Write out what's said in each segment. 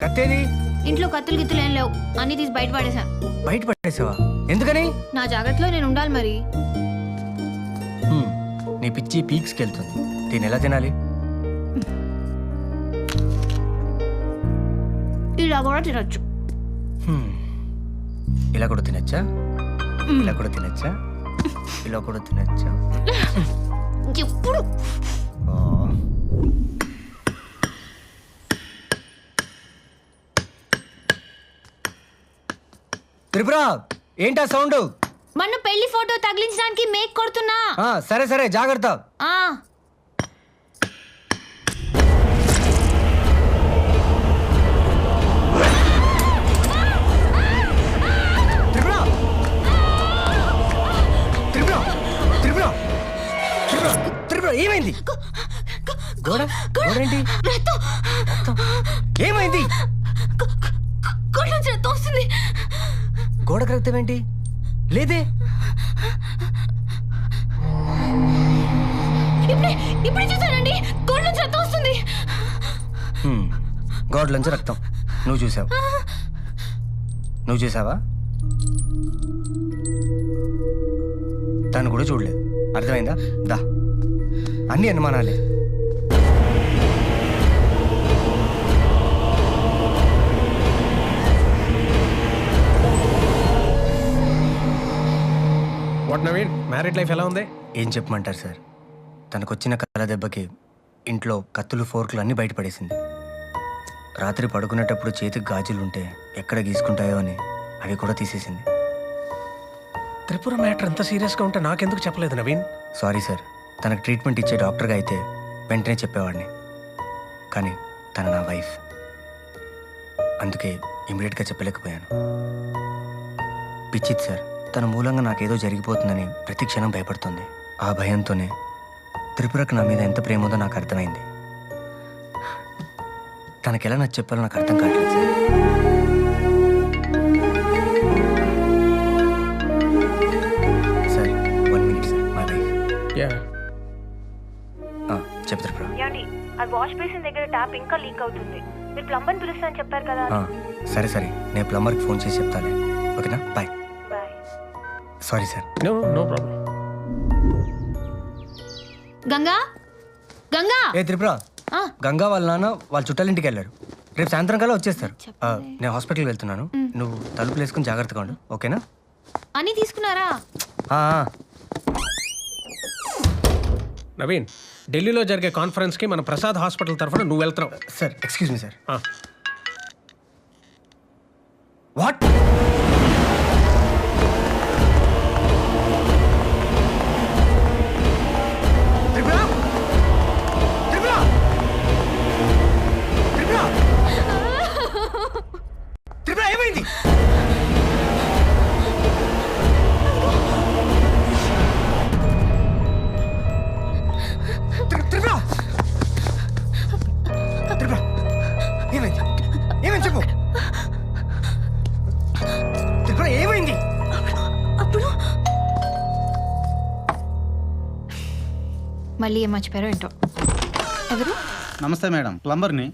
కత్తేది? ఇంట్లో కత్తులు గిత్తులు ఏం లేవు, అన్ని తీసి బయట పడేశాను. బయట పడేసావా? ఎందుకని? నా జాగ్రత్తలో నేను ఉండాలి మరి. నీ పిచ్చి పీక్స్కి వెళ్తుంది. దీన్ని ఎలా తినాలి? ఇలా కూడా తినొచ్చు. ఇలా కూడా తినచ్చా? ఇలా కూడా తినచ్చా? ఇలా కూడా తినచ్చా? ఎప్పుడు త్రిపుర, ఏంటా సౌండ్? మన పెళ్లి ఫోటో తగిలించడానికి మేక్ కొడుతున్నా. సరే సరే, జాగ్రత్త. ఏమైంది? గోడ ఏంటి? ఏమైంది? గోడకు రక్తం ఏంటి? లేదే. ఇప్పుడు చూసానండి, గోడ నుంచి రక్తం వస్తుంది. గోడలోంచి రక్తం నువ్వు చూసావు? నువ్వు చూసావా? తను కూడా చూడలేదు. అర్థమైందా? దా, అన్ని అనుమానాలే. వాట్ నవీన్, మ్యారీడ్ లైఫ్ ఎలా ఉంది? ఏం చెప్పమంటారు సార్, తనకొచ్చిన కళ్ళ దెబ్బకి ఇంట్లో కత్తులు ఫోర్కులు అన్నీ బయటపడేసింది. రాత్రి పడుకునేటప్పుడు చేతికి గాజులు ఉంటే ఎక్కడ గీసుకుంటాయో అని అవి కూడా తీసేసింది. త్రిపుర మ్యాటర్ ఎంత సీరియస్గా ఉంటే నాకెందుకు చెప్పలేదు నవీన్? సారీ సార్, తనకు ట్రీట్మెంట్ ఇచ్చే డాక్టర్గా అయితే వెంటనే చెప్పేవాడిని. కానీ తను నా వైఫ్, అందుకే ఇమీడియట్గా చెప్పలేకపోయాను. పిచ్చిత్ సార్, తన మూలంగా నాకేదో జరిగిపోతుందని ప్రతి క్షణం భయపడుతుంది. ఆ భయంతోనే త్రిపురకు నా మీద ఎంత ప్రేమ ఉందో నాకు అర్థమైంది. తనకెలా నాకు చెప్పాలో నాకు అర్థం కావట్లేదు sir. Sir 1 minute sir, my wife. చెప్పు త్రిపుర. ఆ వాష్ బేసిన్ దగ్గర ట్యాప్ ఇంకా లీక్ అవుతుంది. మీరు ప్లంబర్ని పిలుస్తానని చెప్పారు కదా. సరే సరే, నేను ప్లంబర్కి ఫోన్ చేసి చెప్తాలే. ఓకేనా? Bye. Bye. Sorry sir. No problem. Ganga, Ganga. ఏ త్రిపుర, గంగా వాళ్ళ నాన్న వాళ్ళ చుట్టాలింటికి వెళ్ళారు. రేపు సాయంత్రం కల్లా వచ్చేస్తారు. నేను హాస్పిటల్కి వెళ్తున్నాను. నువ్వు తలుపులు వేసుకుని జాగ్రత్తగా ఉండు, ఓకేనా? అన్ని తీసుకున్నారా? నవీన్, ఢిల్లీలో జరిగే కాన్ఫరెన్స్కి మన ప్రసాద్ హాస్పిటల్ తరఫున నువ్వు వెళ్తున్నావు. Sir, excuse me sir. What? ఏమైంది? ఏమైంది చెప్పు. త్రిపుర, ఏమైంది? మళ్ళీ ఏం మర్చిపోయారో ఏంటో. ఎవరు? నమస్తే మేడం, ప్లంబర్ని.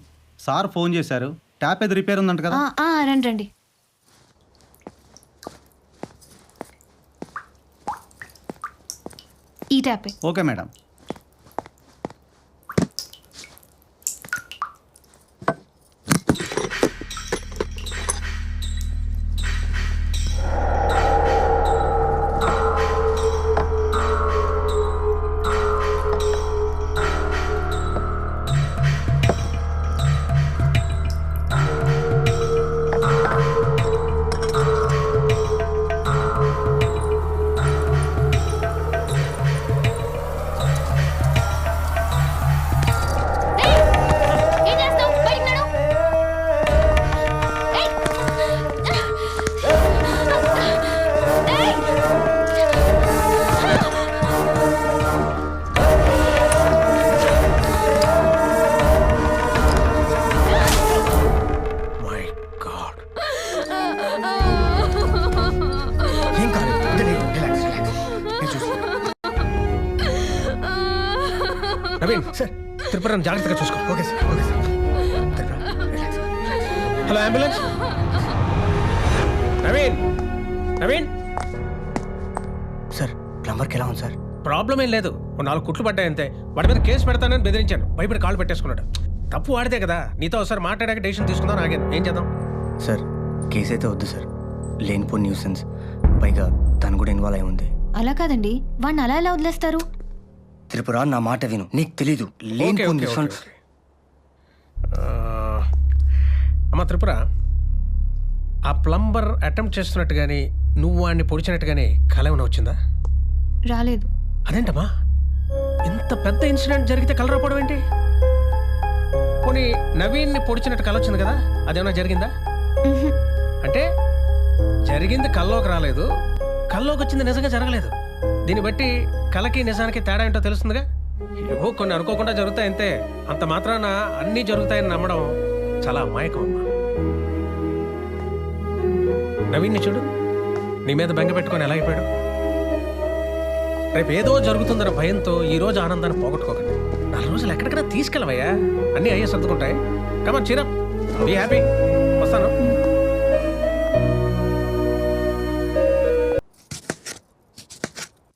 సార్ ఫోన్ చేశారు, ట్యాప్ ఏది రిపేర్ ఉందంట కదా. రండి రండి. ఈ ట్యాపే. Okay madam. నవీన్ సార్, త్రిపురను జాగ్రత్తగా చూసుకో. Okay sir, okay sir. Tripura, relax. Hello ambulance. Naveen, Naveen. Sir ప్లంబర్కి ఎలా ఉంది సార్? ప్రాబ్లం ఏం లేదు, 4 కుట్లు పడ్డాయి అంతే. వాడి మీద కేసు పెడతానని బెదిరించాను, భయపడి కాళ్ళు పెట్టేసుకున్నాడు. తప్పు వాడితే కదా, నీతో ఒకసారి మాట్లాడాక డెసిషన్ తీసుకుందాం ఆగాను. ఏం చేద్దాం? సార్ కేసు అయితే వద్దు సార్, లేనిపో న్యూసెన్స్, పైగా తను కూడా ఇన్వాల్వ్ అయి ఉంది. అలా కాదండి, వాడిని అలా ఎలా వదిలేస్తారు? త్రిపుర నా మాట విను, నీకు తెలీదు ఓకే, లేనిపో ఓకే, న్యూసెన్స్. ఓకే. అమ్మ త్రిపుర, ఆ ప్లంబర్ అటెంప్ట్ చేస్తున్నట్టు కానీ నువ్వు వాడిని పొడిచినట్టు కానీ కల ఏమైనా వచ్చిందా? రాలేదు. అదేంటమ్మా, ఇంత పెద్ద ఇన్సిడెంట్ జరిగితే కల రాపోవడం ఏంటి? పోనీ నవీన్ని పొడిచినట్టు కల వచ్చింది కదా, అదేమైనా జరిగిందా? ఉహుం. అంటే జరిగింది కల్లోకి రాలేదు, కల్లోకి వచ్చింది నిజంగా జరగలేదు. దీన్ని బట్టి కలకి నిజానికి తేడా ఏంటో తెలుస్తుందిగా. ఏవో కొన్ని అనుకోకుండా జరుగుతాయి అంతే, అంత మాత్రాన అన్నీ జరుగుతాయని నమ్మడం చాలా అమాయకం అమ్మా. నవీన్ని చూడు, నీ మీద బెంగ పెట్టుకొని ఎలా అయిపోయాడు. రేపు ఏదో జరుగుతుందన్న భయంతో ఈ రోజు ఆనందాన్ని పోగొట్టుకోకండి. 4 రోజులు ఎక్కడికైనా తీసుకెళ్ళవయ్యా, అన్నీ అయ్యే సర్దుకుంటాయి. కమాన్ చీరప్, బీ హ్యాపీ. వస్తాను.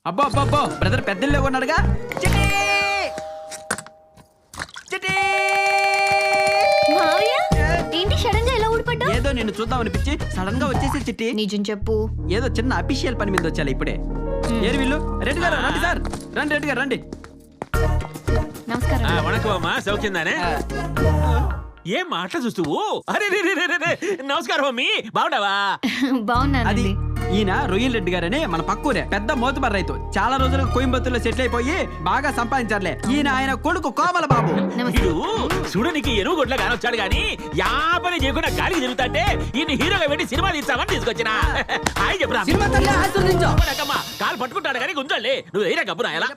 అబ్బో అబ్బో అబ్బో, బ్రదర్ పెద్దల్లో ఉన్నాడుగా. చిట్టి! చిట్టి! మావయ్య, ఏంటి సడన్ గా ఎలా ఊడిపడ్డా? ఏదో నిన్ను చూద్దాం అనిపించి సడన్ గా వచ్చేసి చిట్టి. నిజం చెప్పు. ఏదో చిన్న అఫీషియల్ పని మీద వచ్చాలి ఇప్పుడే. ఏరు వీళ్ళు? రెడ్డి గారు రండి సార్, రండి రెడ్డి గారు రండి. నమస్కారం. వణకం అమ్మా, సౌఖ్యందానే? ఏం మాట చూస్తువు? అరే రే రే రే రే. నమస్కారం అమ్మి, బాగున్నావా? అది బాగున్నానండి. ఈయన రొయ్యల రెడ్డి గారని మన పక్కూరే పెద్ద మోతుబర్ రైతు. చాలా రోజులుగా కోయంబత్తూరులో సెటిల్ అయిపోయి బాగా సంపాదించారులే. ఈయన ఆయన కొడుకు కోమల బాబు. వీడు చూడనికి ఎరువు గొడ్ల కానొచ్చాడు గాని యాపని చేయకుండా గాలికి తిరుగుతాంటే ఈయన హీరోగా పెట్టి సినిమా తీస్తామని తీసుకొచ్చినా. హాయ్ చెప్పరా. సినిమా తల్లి ఆశీర్వదించు. కాలు పట్టుకుంటాడు కానీ గుంజలే, నువ్వు అయినా గబ్బునా ఎలా?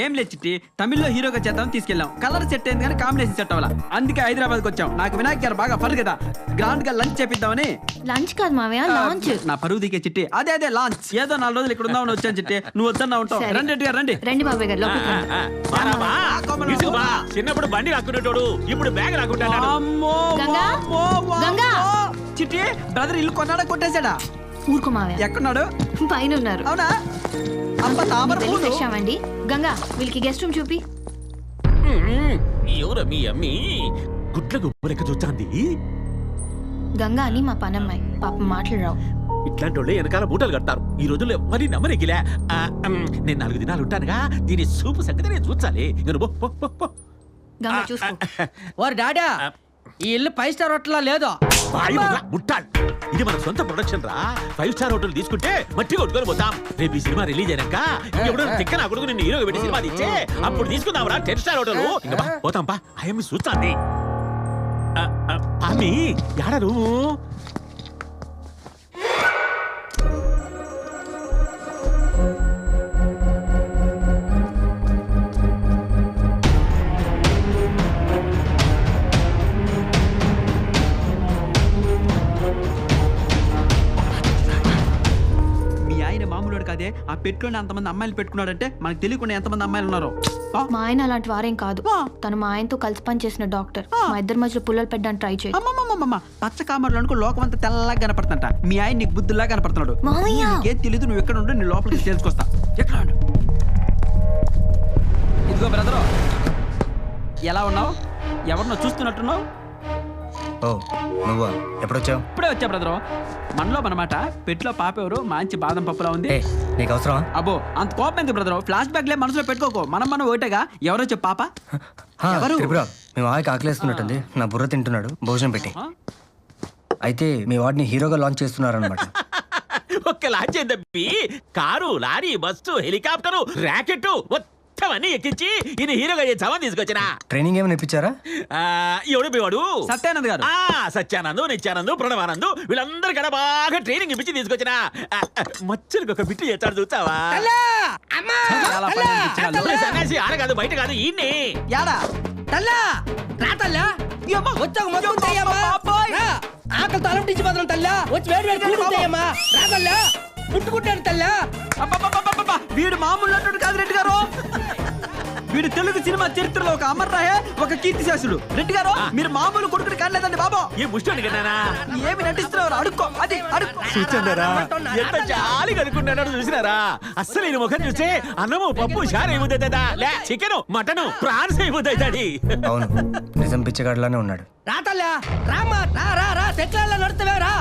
ఏం లేదు చిట్టి, తమిళ్లో హీరోగా చేద్దాం తీసుకెళ్ళాం. కలర్ సెట్ అయింది కానీ కాంబినేషన్ సెట్ అవ్వాల. అందుకే హైదరాబాద్కి వచ్చాం. నాకు వినాయక్ గారు బాగా ఫర్ కదా, గ్రాండ్ గా లంచ్ చేపిద్దామని. లంచ్ కాదు మావయ్య, లాంచ్. నా పరువు దికే చిట్టి. అదే అదే లాంచ్. ఏదో 4 రోజులు ఇక్కడ ఉందామని వచ్చాను చిట్టి. నువ్వు వద్దన్నా ఉంటావు. సరే. రండి రెడ్డి గారు రండి. రండి బాబాయ్ గారు, లోపలికి రండి. బారాబా, ఇసుకు బా. చిన్నప్పుడు బండి లాక్కునేటోడు, ఇప్పుడు బ్యాగ్ లాక్కుంటాడు. అమ్మో, గంగా? వామ్మో, వామ్మో. గంగా? చిట్టి, బ్రదర్ ఇల్లు కొన్నాడా కొట్టేశాడా? ఊరుకో మావయ్య, ఎక్కడున్నాడు? పైన ఉన్నారు. అవునా? అమ్మ తామర వెళ్ళి పూలు. ఫ్రెష్ అవ్వండి. గంగా, వీళ్ళకి గెస్ట్ రూమ్ చూపి. ఎవరు మీ అమ్మి గుడ్ల గుప్పు లెక్క చూస్తాంది? గంగా అని మా పనమ్మాయి, పాపం మాటలు రావు. ఇట్లాంటి వాళ్ళే వెనకాల మూటలు కడతారు. ఈ రోజుల్లో ఎవరి నమ్మనికిలే. నేను 4 దినాలు ఉంటానుగా, దీని సూపు సంగతి నేను చూచాలి. గంగా చూసుకో. ఓర్ డాడా, ఈ ఇల్లు 5 స్టార్ హోటల్ లేదు. ముట్టాడు, ఇది మన సొంత ప్రొడక్షన్ రా. 5 స్టార్ హోటల్ తీసుకుంటే మట్టి కొట్టుకొని పోతాం. రేపు ఈ సినిమా రిలీజ్ అయినాక ఎవడో తిక్క నా కొడుకు నిన్ను హీరోగా పెట్టి సినిమా తీచ్చే అప్పుడు తీసుకుందాం రా 10 స్టార్ హోటల్. ఇంకా పోతాం పా. ఆయమ్మి చూస్తాంది. ఆమె యాడ రూము? మీ ఆయన మామూలుడు కాదే, ఆ పెట్టులోనే అంతమంది అమ్మాయిలు పెట్టుకున్నాడంటే మనకు తెలియకుండా ఎంతమంది అమ్మాయిలు ఉన్నారో. మా ఆయన అలాంటి వారేం కాదు. తను మా ఆయనతో కలిసి పని చేసిన డాక్టర్. మా ఇద్దరి మధ్యలో పుల్లలు పెట్టడానికి ట్రై చేయి. అమ్మమ్మమ్మమ్మ, పచ్చ కామర్లు అనుకో లోకం అంతా తెల్లగా కనపడుతుంట. మీ ఆయన నీకు బుద్ధుల్లా కనపడుతున్నాడు. మామయ్య! నీకేం తెలీదు, నువ్వు ఎక్కడ ఉండు, నీ లోపలికి తెలుసుకొస్తా. ఎట్లా ఉండు? ఇదిగో బ్రదరు, ఎలా ఉన్నావు? ఎవరినో చూస్తున్నట్టున్నావు. ఓ నువ్వా, ఎప్పుడొచ్చావు? ఇప్పుడే వచ్చా బ్రదరు. మనలో మనమాట, పెట్లో పాప ఎవరు మంచి బాదం పప్పులా ఉంది. ఏ నీకు అవసరమా? అబ్బో అంత కోపం ఎందుకు బ్రదరు? ఫ్లాష్ బ్యాక్ లే మనసులో పెట్టుకోకు. మనం ఒకటేగా. ఎవరో చెప్పు పాప. హా, ఎవరు? త్రిపుర, మీ వాడికి ఆకలేస్తున్నట్టుంది, నా బుర్ర తింటున్నాడు, భోజనం పెట్టి. ఆ? అయితే మీ వాడిని హీరోగా లాంచ్ చేస్తున్నారనమాట. ఒక్క లాంచ్ ఏందబ్బి, car, lorry, bus, helicopter, rocket మొత్తం అన్ని ఎక్కించి ఈయన హీరోగా చేద్దామని తీసుకొచ్చిన. ట్రైనింగ్ ఏమైనా ఇప్పించారా? ఎవడు పోవాడు? సత్యానంద్ గారు. సత్యానందు, నిత్యానందు, ప్రణవానందు వీళ్ళందరికన్నా బాగా ట్రైనింగ్ ఇప్పించి తీసుకొచ్చిన. మచ్చలకు ఒక బిట్టు చేస్తాడు, చూస్తావా? చాలా పని అనిపించినాడు. ఒరే సన్యాసి, ఆడ కాదు బయట కాదు, ఈయన్ని. యాడా తల్లా రా తల్లా. వచ్చాక మొత్తం తెయ్యమ్మా. ఆకలి తలంటించి మాత్రం తల్లా వచ్చి వేడి వేడి కూడు తెయ్యమ్మా. రా తల్లా, ముట్టుకుంటాడు తల్లా. వీడు మామూలు అంటాడు కాదు రెడ్డి గారు. వీడు తెలుగు సినిమా చరిత్రలో ఒక అమర్రాయే, ఒక కీర్తిశాసుడు. రెడ్డి గారు మీరు మామూలు కొడుకుని కానలేదండి బాబు. ఏ ముష్టోని కన్నానా ఏమి నటిస్తున్నారు? అడుక్కో, అది అడుక్కో. చూచండారా ఎంత జాలి కనుక్కున్నాడో చూసినారా? అస్సలు ఈ ముఖం చూస్తే అన్నము పప్పు షార్ అయిపోతుందా, లే చికెన్ మటన్ ప్రాన్స్ అయిపోతాయి. అవును, నిజం పిచ్చగాడిలానే ఉన్నాడు. రా తల్లా, రామ్మా, రా రా రా, చెట్లలో నడుస్తావే రా.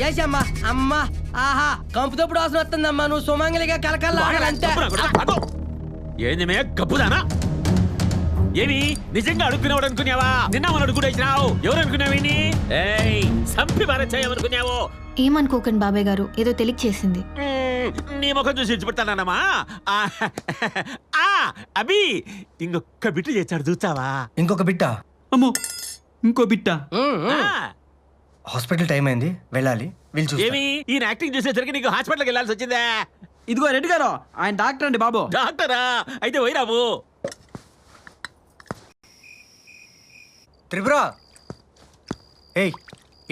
ఏసమ్మా, అమ్మా, ఆహా, కంపుతప్పుడు వాసన వస్తుందమ్మా. నువ్వు సుమంగలిగా కలకల్లాడాలంతే. ఏంది మే కప్పుదానా? ఏమి నిజంగా అడుక్కునేవాడు అనుకున్నావా? నిన్న మనం అడుగుడేసినావు. ఎవరు అనుకున్నావు? ఏయ్ సంపి మరచేయమనుకున్నావు. ఏమనుకోకండి బాబాయ్ గారు, ఏదో తెలియక చేసింది. నీ ముఖం చూసి ఇచ్చిపెడతానమ్మా. అభి ఇంకొక బిట్టు చేశాడు చూస్తావా? ఇంకొక బిట్ట. అమ్మో, ఇంకో బిట్ట. హాస్పిటల్ టైం అయింది, వెళ్ళాలి. వీళ్ళు చూస్తారు. ఏమి ఈయన యాక్టింగ్ చూసేసరికి నీకు హాస్పిటల్కి వెళ్ళాల్సి వచ్చిందా? ఇదిగో రెడ్డి గారు, ఆయన డాక్టర్ అండి బాబు. డాక్టరా? అయితే పోయిరావు. త్రిపుర, ఏయ్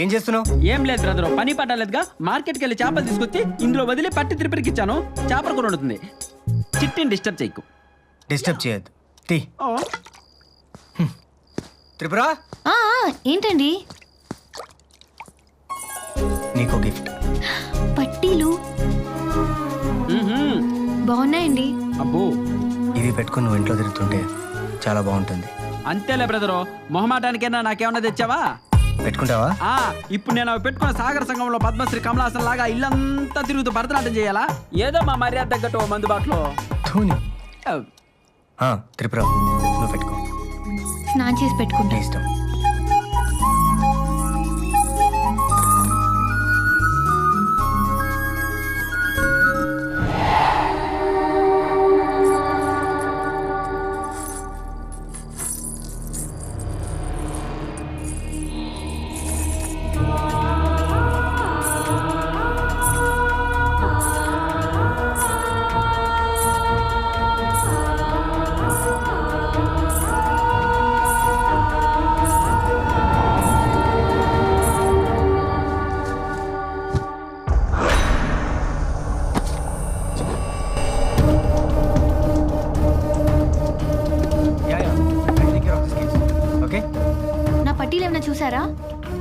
ఏం చేస్తున్నావు? ఏం లేదు బ్రదర్, పని పట్టలేదుగా. మార్కెట్కి వెళ్ళి చేపలు తీసుకొచ్చి ఇందులో వదిలి పట్టి తిరుపతికి ఇచ్చాను. చేపలు కూడా ఉంటుంది. చిట్టిని డిస్టర్బ్ చేయకు. డిస్టర్బ్ చేయొద్దు. టీ. ఓ, త్రిపుర, ఏంటండి? నీకు గిఫ్ట్. పట్టీలు మ్మ్హ్మ్. బాగున్నాయండి. అబ్బో, ఇవి పెట్టుకుని నువ్వు ఇంట్లో తిరుగుతుంటే చాలా బాగుంటుంది. అంతేలే బ్రదరు, మొహమాటానికైనా నాకేమన్నా తెచ్చావా? పెట్టుకుంటావా? ఇప్పుడు నేను అవి పెట్టుకున్న సాగర సంఘంలో పద్మశ్రీ కమలాసన్ లాగా ఇల్లంతా తిరుగుతూ భరతనాట్యం చేయాలా? ఏదో మా మర్యాద తగ్గట్టు మందుబాటులో. ధోని. త్రిపుర, నువ్వు పెట్టుకో. స్నానం చేసి పెట్టుకుంటా. నీ ఇష్టం. ఓకే, నా పట్టీలు ఏమైనా చూసారా?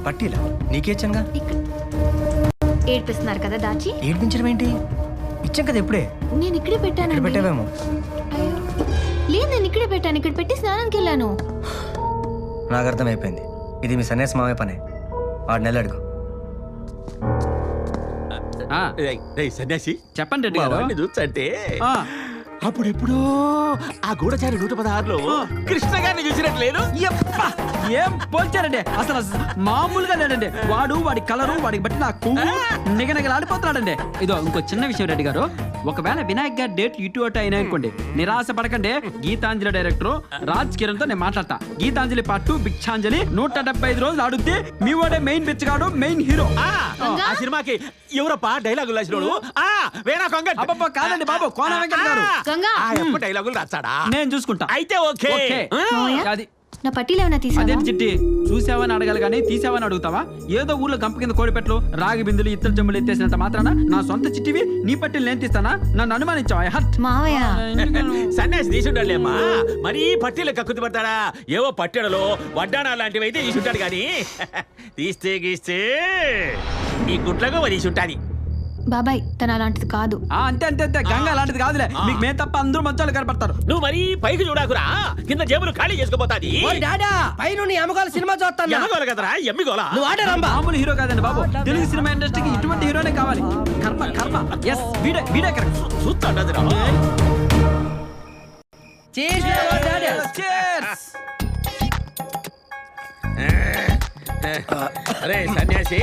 పట్టీలా? నీకేచ్చంగా. ఇక్కడ ఏడ్పిస్తున్నారు కదా దాచి. ఏడ్పించడం ఏంటి? ఇచ్చాం కదా ఇప్పుడే. నేను ఇక్కడే ఇక్కడ పెట్టాను. పెట్టావేమో. లేదు, నేను ఇక్కడే పెట్టాను. ఇక్కడ పెట్టి స్నానానికి వెళ్ళాను. నాకు అర్థమైపోయింది. ఇది మీ సన్యాసి మావే పనే. 6 నెలలు అడుగు. సన్యాసి చెప్పండి రెడ్డి గారు. చూసంటే ఆ, అప్పుడెప్పుడో ఆ గూఢచారి 116లో కృష్ణ గారిని చూసినట్లేదు. యప్పా, ఏం పోల్చారండి? అసలు మామూలుగా లేడండి. వాడి కలరు, వాడికి బట్టి నా కొవ్వు నిగనగలాడిపోతున్నాడండి. ఇదో ఇంకో చిన్న విషయం రెడ్డి గారు, ఒకవేళ వినాయక్ గారి డేట్ ఇటు అటు అయినా అనుకోండి, నిరాశ పడకండి. గీతాంజలి డైరెక్టర్ రాజ్ కిరణ్ తో నేను మాట్లాడతా. గీతాంజలి పార్ట్ బిక్షాంజలి 175 రోజులు ఆడుద్ది. మీ వాడే మెయిన్ బిచ్చగాడు, మెయిన్ హీరో. ఆ సినిమాకి ఎవరప్పా డైలాగులు రాసినోడు? వేణా కొంగట్. అబ్బబ్బా, కాదండి బాబు, కోన వెంకట గారు. గంగా, డైలాగులు రాస్తాడా? నేను చూసుకుంటా. అయితే ఓకే. ఓకే. మావయ్య? అది నా పట్టీలు ఏమైనా తీసావా? అదేంటి చిట్టి, చూసావని అడగాలి కానీ తీసావని అడుగుతావా? ఏదో ఊర్లో గంప కింద కోడిపెట్లు, రాగి బిందులు, ఇత్తడి చెంబులు ఎత్తేసినంత మాత్రాన నా సొంత చిట్టివి నీ పట్టిలు నేను తీస్తానా? నన్ను అనుమానించావా? హట్. మావయ్య, సన్యాసి తీసుండాలేమ్మా. మరీ పట్టీలు కక్కుతు పడతాడా? ఏవో పట్టెడలో వడ్డానా లాంటివి అయితే తీసుంటాడు కానీ తీస్తే గీస్తే ఈ గుట్లకు తీసుంటాది. బాబాయ్ తను అలాంటిది కాదు. అంతే అంతే అంతే, గంగ అలాంటిది కాదులే. మీకు మే తప్ప అందరూ మంచాలు కనపడతారు. నువ్వు మరీ పైకి చూడాకురా, కింద జేబులు ఖాళీ చేసుకోపోతాది. ఓ డాడా, పైన నీ అమ్మగారు సినిమా చూస్తాను. ఎమ్మగోల కదరా, ఎమ్మిగోల. నువ్వు ఆడే రంబా. మామూలు హీరో కాదండి బాబు, తెలుగు సినిమా ఇండస్ట్రీకి ఇటువంటి హీరోనే కావాలి. కర్మ కర్మ. ఎస్, వీడే కరెక్ట్. చూస్తాడదిరా. అరే సన్యాసి,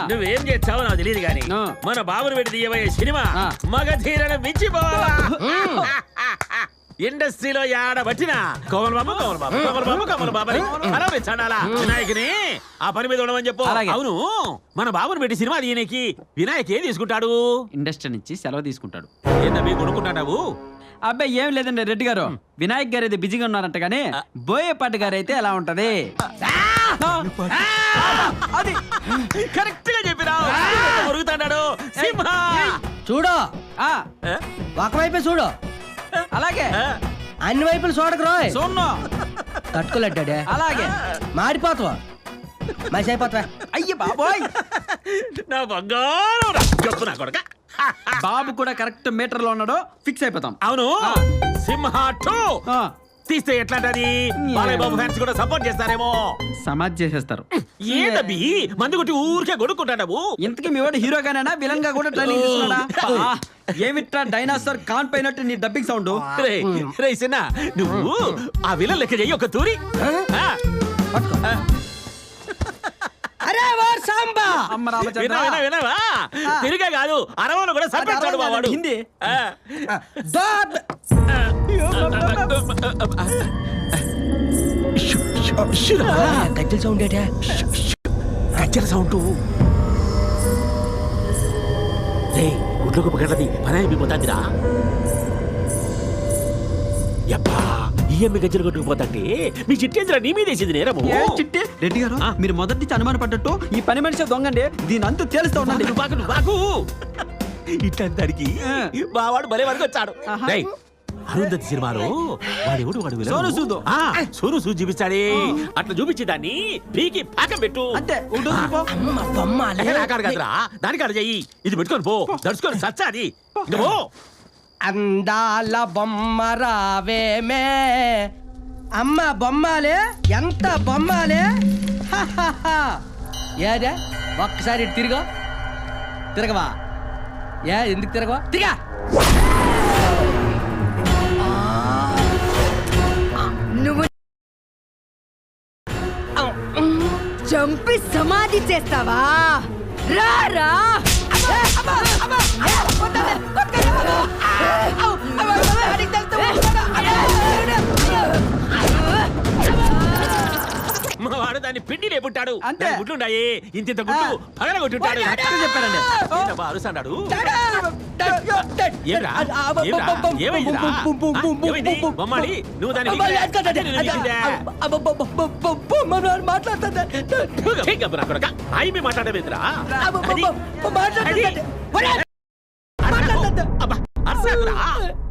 నువ్వేం చేస్తావో నాకు తెలియదు కానీ మన బాబును పెట్టి తీయబోయే సినిమా మగధీరను మించిపోవాలా? ఇండస్ట్రీలో ఆడబట్టిన కోమల బాబు వినాయకుని ఆ పని మీద ఉండమని చెప్పు. అవును, మన బాబును పెట్టి సినిమా తీయనికి వినాయక్ ఏం తీసుకుంటాడు? ఇండస్ట్రీ నుంచి సెలవు తీసుకుంటాడు. ఏంటవి కొనుక్కుంటావు? అబ్బాయి ఏం లేదండి రెడ్డి గారు, వినాయక్ గారు అయితే బిజీగా ఉన్నారంట గానీ బోయేపాటి గారు అయితే ఎలా ఉంటది? అది కరెక్ట్ గా చెప్పినావు. మురుగుతాడు సింహ. చూడు, ఒకవైపే చూడు. అలాగే అన్ని వైపులు చూడకు రోయ్ సోన్నో తట్టుకోలేడ్డాడే అలాగే మాడిపోతావా మసి అయిపోతావా అయ్య బాబోయ్ నా బంగారం రా. చెప్పు నా కొడక బాబు కూడా కరెక్ట్ మీటర్ లో ఉన్నాడు ఫిక్స్ అయిపోతాం అవును ఆ. సింహ 2 ఆ, తీస్తే ఎట్లాంటది బాలయ్య బాబు ఫ్యాన్స్ కూడా సపోర్ట్ చేస్తారేమో. సమాజ్ చేసేస్తారు ఏందబ్బి మందు కొట్టి ఊరికే కొడుకుంటావు. ఇంతకీ మీ వాడు హీరోగానేనా విలన్ గా కూడా ట్రైనింగ్ తీసుకున్నాడా ఆ, ఏమిట్రా డైనాసర్ కాన్ పైనట్టు నీ డబ్బింగ్ సౌండ్ రే సిన్న నువ్వు ఆ విలన్ లెక్క చెయ్యి ఒక తూరి. ఆ. ఆ. అరే వార్ సాంబా అమ్మ రామచంద్ర వినవా తిరిగే కాదు అరవలో కూడా సపరేట్ వాడు హిందీ ఆ. దోబ్ గజ్జల సౌండ్ ఏటా గజ్జల సౌండ్ రే గుడ్లకు పగలది పని అయిపోతాందిరా. యబ్బా ఈ అమ్మి గజ్జలు కొట్టుకుపోతాంటే మీ చిట్టేంద్ర నీ మీదేసింది నేరము. ఏ చిట్టి రెడ్డి గారు మీరు మొదటి నుంచి అనుమాన పడ్డట్టు ఈ పని మనిషి దొంగండి దీని అంతు తేలుస్తా ఉండండి బాగు ఇట్లాంటానికి బావాడు భలే వరకు వచ్చాడు. ఆహా. రేయ్, అరుంధతి సినిమాలో వాడెవడు వాడు విలను? సోను సూద్. ఆ, సోను సూద్ చూపించాడే అట్లా చూపించి దాన్ని పీకి పాకం పెట్టు. అంతే ఉంటుంది పో. అమ్మ బొమ్మాలి నాకాడ కదరా దానికాడ చెయ్యి ఇది పెట్టుకొని పో దడుచుకొని సచ్చాది నువ్వు. అందాల బొమ్మ రావేమే అమ్మ బొమ్మాలే ఎంత బొమ్మాలే ఏదే ఒక్కసారి ఇటు తిరుగు తిరగవా ఏ ఎందుకు తిరగవా తిరగా నువ్వు చంపి సమాధి చేస్తావా రా రా మా వాడు దాన్ని పిండి రేపుంటాడు. అంతే. దాని గుడ్లుండాయి ఇంత గుడ్లు పగల కొట్టుంటాడు. చెప్పారండి అరుస్తాడు. ఏమిరా? ఏమైందిరా? ఏమైంది? బొమ్మాలి, నువ్వు దాన్ని మాట్లాడమేంద్రా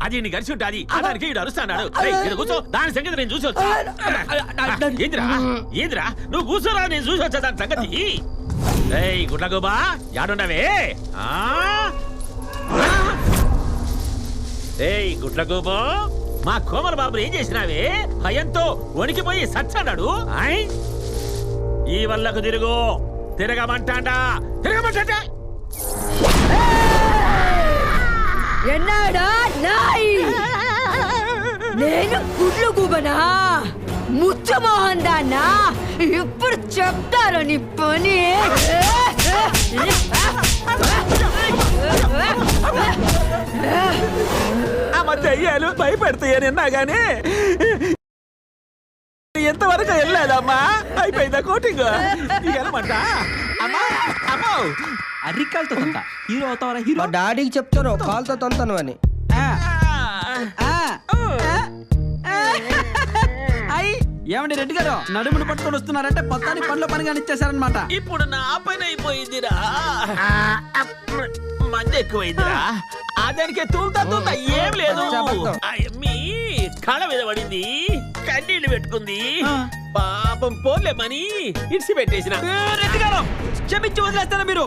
అది నీ కలిసి ఉంటాది దానికి ఈడు అరుస్తాడు. కూర్చో దాని సంగతి నేను చూసి వచ్చా. ఏంద్రా ఏంద్రా నువ్వు కూర్చోరా నేను చూసి వచ్చా దాని సంగతి. ఏయ్ గుడ్లగోబా యాడున్నావే? ఏయ్ గుడ్లగోబా మా కోమల బాబుని ఏం చేసినావే? భయంతో వణికిపోయి సచ్చాడాడు. ఈ వల్లకు తిరుగు తిరగమంటాడా తిరగమంటాడా? ఎన్నాడా నాయి నేను గుడ్లు గుబనా ముచ్చమోహన్ దాన్నా ఇప్పుడు చెప్తారు నీ పని. ఆ మధ్య అయ్యాలు భయపెడతాయని గానీ ఎంతవరకు వెళ్ళలేదమ్మా. అయిపోయిందా కోటింగ్? వెళ్ళమంట అమ్మా అమ్మో అరికాలతో తంత హీరో అవుతావరా హీరో మా డాడీకి చెప్తాను కాల్తో తొంతాను అని ఏమండి రెడ్డి గారు నడుమును పట్టుకొని వస్తున్నారంటే మొత్తానికి పనిలో పని కానిచ్చేసారనమాట. ఇప్పుడు నా పని అయిపోయిందిరా. మంది ఎక్కువైందిరా. దానికి తూలుతా తూలుతా ఏం లేదు. మీ కళ మీద పడింది కన్నీళ్లు పెట్టుకుంది. పాపం పోలేమని ఇడిసి పెట్టేసిన. రెడ్డి గారు క్షమించి వదిలేస్తారా మీరు?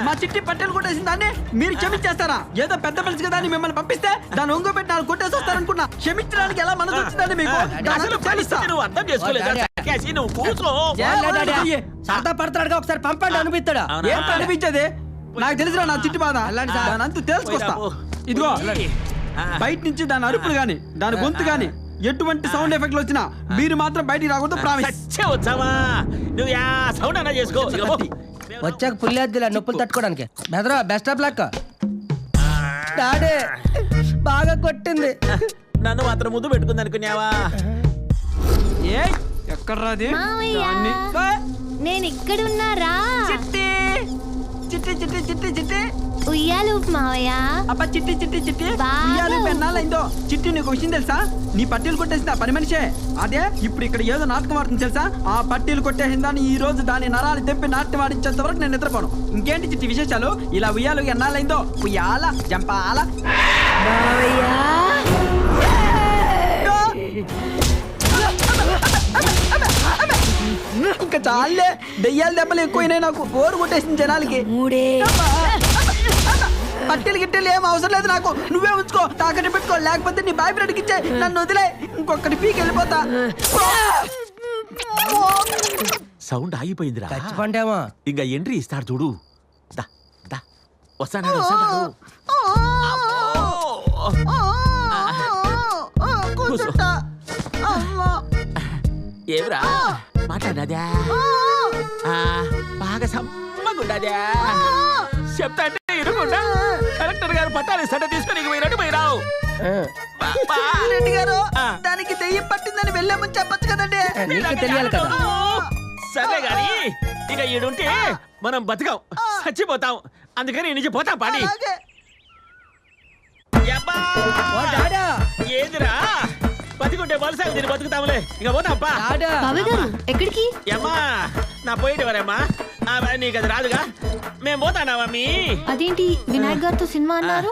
మా చిట్టి పట్టెలు కొట్టేసిన దాన్ని మీరు క్షమించేస్తారా? ఏదో పెద్ద మనిషి కదా అని మిమ్మల్ని పంపిస్తే దాన్ని ఒంగో పెట్టి నాకు కొట్టేసి వస్తారనుకున్నా. క్షమించడానికి ఎలా మనసు వచ్చిందండి మీకు? అసలు పరిస్థితి నువ్వు అర్థం చేసుకోలేదా? కేసి నువ్వు కూర్చో. సరదా పడతాడుగా ఒకసారి పంపండి అనిపిస్తాడా? ఏం అనిపించేది? నాకు తెలుసురా నా చిట్టి బాధ. దాని అంతా తెలుసుకొస్తా. ఇదిగో బయట నుంచి దాని అరుపులు గాని దాని గొంతు గాని ఎటువంటి సౌండ్ ఎఫెక్ట్లు వచ్చినా మీరు మాత్రం బయటికి రాకూడదు. ప్రామిస్. వచ్చావా నువ్వు యా సౌండ్ అన్నా చేసుకో. వచ్చాక పుల్లేద్దులే నొప్పులు తట్టుకోవడానికి. బెదరా బెస్ట్ ఆఫ్ లక్. డాడీ బాగా కొట్టింది. నన్ను మాత్రం ముద్దు పెట్టుకుంది అనుకున్నావా? ఏ ఎక్కడ్రాది? నేను ఇక్కడున్నారా? చిట్టి చిట్టి చిట్టి చిట్టి చిట్టి ఉయ్యాలు మావయ్య. అబ్బా చిట్టి చిట్టి చిట్టి బాబు. ఉయ్యాలు పెన్నాలైందో. చిట్టి నీకు విషయం తెలుసా? నీ పట్టీలు కొట్టేసిందా పని మనిషే. అదే ఇప్పుడు ఇక్కడ ఏదో నాటకం ఆడుతుంది తెలుసా? ఆ పట్టీలు కొట్టేసిందని ఈ రోజు దాని నరాలు తెప్పి నాట్యం ఆడించేంత వరకు నేను నిద్రపోను. ఇంకేంటి చిట్టి విశేషాలు? ఇలా ఉయ్యాలు ఎన్నాలైందో ఉయ్యాల జంపాల మావయ్య ఇంకా చాలే దెయ్యాల దెబ్బలు ఎక్కువైనాయి నాకు బోరు కొట్టేసింది జనాలకి మూడే పట్టెలు గిట్టెలు ఏం అవసరం లేదు నాకు నువ్వే ఉంచుకో తాకట్టు పెట్టుకో లేకపోతే నీ బాయ్ ఫ్రెండ్కి ఇచ్చే నన్ను వదిలే ఇంకొకటి పీకి వెళ్ళిపోతా సౌండ్ ఆగిపోయిందిరా చచ్చిపోండేమో ఇంకా ఎంట్రీ ఇస్తాడు చూడు దా దా వస్తాడు వస్తాడు ఏమిరా మాట్లాడదా బాగా సమ్మగుండదా చెప్తా అంటే ఇరుకుండా కలెక్టర్ గారు పట్టాలు ఇస్తాడే తీసుకొని పోయినట్టు పోయినావు రెడ్డి గారు దానికి దెయ్యం పట్టిందని వెళ్ళామని చెప్పొచ్చు కదండి నీకు తెలియాలి కదా సరే గాని ఇక ఈడుంటే మనం బతకం చచ్చిపోతాం అందుకని ఈ నుంచి పోతాం పాడి అలాగే. యబ్బా! ఓ డాడా ఏందిరా బతికుంటే వలసాలు తిని బతుకుతాంలే ఇక పోతాంపా డాడా బాబాయ్ గారు ఎక్కడికి? యమ్మా నా పోయేటి వరేమ్మా నీకు అది రాదుగా మేము పోతానా మీ అదేంటి వినాయక్ గారితో సినిమా అన్నారు?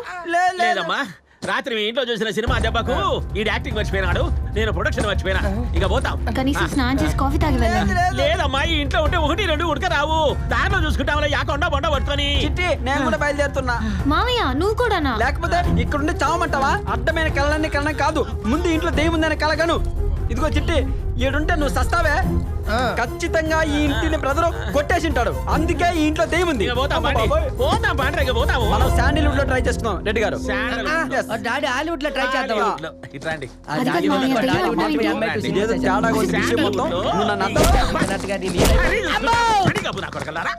లేదమ్మా రాత్రి మీ ఇంట్లో చూసిన సినిమా దెబ్బకు ఈ యాక్టింగ్ మర్చిపోయినాడు నేను ప్రొడక్షన్ మర్చిపోయినా ఇక పోతాం కనీసం స్నానం చేసి కాఫీ తాగి వెళ్ళండి. లేదమ్మా ఈ ఇంట్లో ఉంటే 1, 2 ఉడక రావు దారిలో చూసుకుంటాంలే యాకొండ బొండ పట్టుకొని చిట్టి నేను కూడా బయలుదేరుతున్నా మామయ్య నువ్వు కూడానా? లేకపోతే ఇక్కడుండి చావమంటావా అడ్డమైన కళలన్నీ కలడం కాదు ముందు ఇంట్లో దెయ్యం ఉందని కలగను ఇదిగో చిట్టి ఈడుంటే నువ్వు సస్తావే ఖచ్చితంగా ఈ ఇంటిని బ్రదరు కొట్టేసింటాడు అందుకే ఈ ఇంట్లో దెయ్యం ఉంది ఇక పోతాం పాండి బాబోయ్. పోతాం పాండి ఇక పోతాము మనం శాండిల్వుడ్ లో ట్రై చేస్తున్నాం రెడ్డి గారు డాడీ హాలీవుడ్ లో ట్రై చేద్దాం ఇట్రాండి అది కాదు మామయ్య, దెయ్యం అంటున్నావు ఏంటి? ఇదేదో తేడా కొద్ది విషయం మొత్తం నువ్వు నన్ను అర్థం అన్నట్టుగా నీ వీలైతే నా కొడుకల్లారా